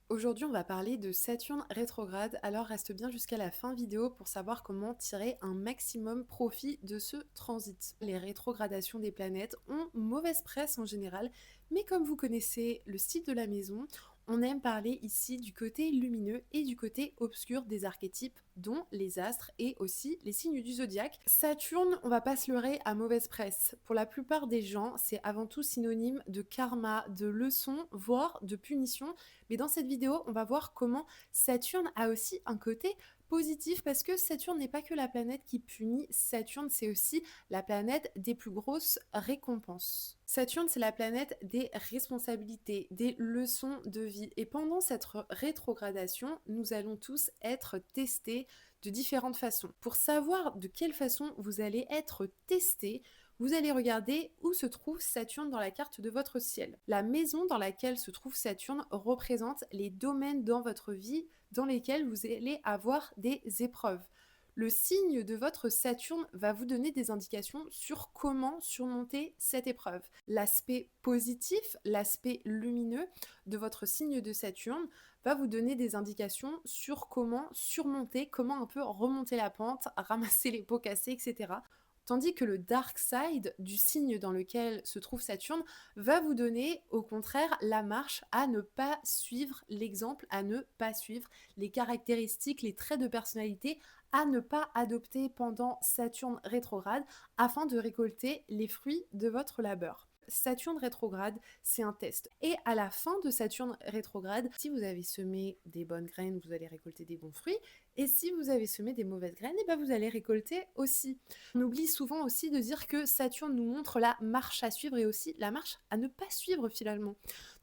Aujourd'hui, on va parler de Saturne rétrograde, alors reste bien jusqu'à la fin vidéo pour savoir comment tirer un maximum profit de ce transit. Les rétrogradations des planètes ont mauvaise presse en général, mais comme vous connaissez le style de la maison, on aime parler ici du côté lumineux et du côté obscur des archétypes, dont les astres et aussi les signes du zodiaque. Saturne, on va pas se leurrer, à mauvaise presse. Pour la plupart des gens, c'est avant tout synonyme de karma, de leçon, voire de punition. Mais dans cette vidéo, on va voir comment Saturne a aussi un côté positif parce que Saturne n'est pas que la planète qui punit, Saturne c'est aussi la planète des plus grosses récompenses. Saturne c'est la planète des responsabilités, des leçons de vie et pendant cette rétrogradation, nous allons tous être testés de différentes façons. Pour savoir de quelle façon vous allez être testé, vous allez regarder où se trouve Saturne dans la carte de votre ciel. La maison dans laquelle se trouve Saturne représente les domaines dans votre vie dans lesquels vous allez avoir des épreuves. Le signe de votre Saturne va vous donner des indications sur comment surmonter cette épreuve. L'aspect positif, l'aspect lumineux de votre signe de Saturne va vous donner des indications sur comment surmonter, comment un peu remonter la pente, ramasser les pots cassés, etc. Tandis que le dark side du signe dans lequel se trouve Saturne va vous donner au contraire la marche à ne pas suivre, l'exemple à ne pas suivre, les caractéristiques, les traits de personnalité à ne pas adopter pendant Saturne rétrograde afin de récolter les fruits de votre labeur. Saturne rétrograde, c'est un test. Et à la fin de Saturne rétrograde, si vous avez semé des bonnes graines, vous allez récolter des bons fruits. Et si vous avez semé des mauvaises graines, et ben vous allez récolter aussi. On oublie souvent aussi de dire que Saturne nous montre la marche à suivre et aussi la marche à ne pas suivre finalement.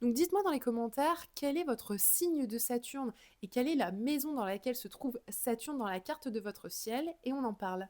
Donc dites-moi dans les commentaires quel est votre signe de Saturne et quelle est la maison dans laquelle se trouve Saturne dans la carte de votre ciel et on en parle.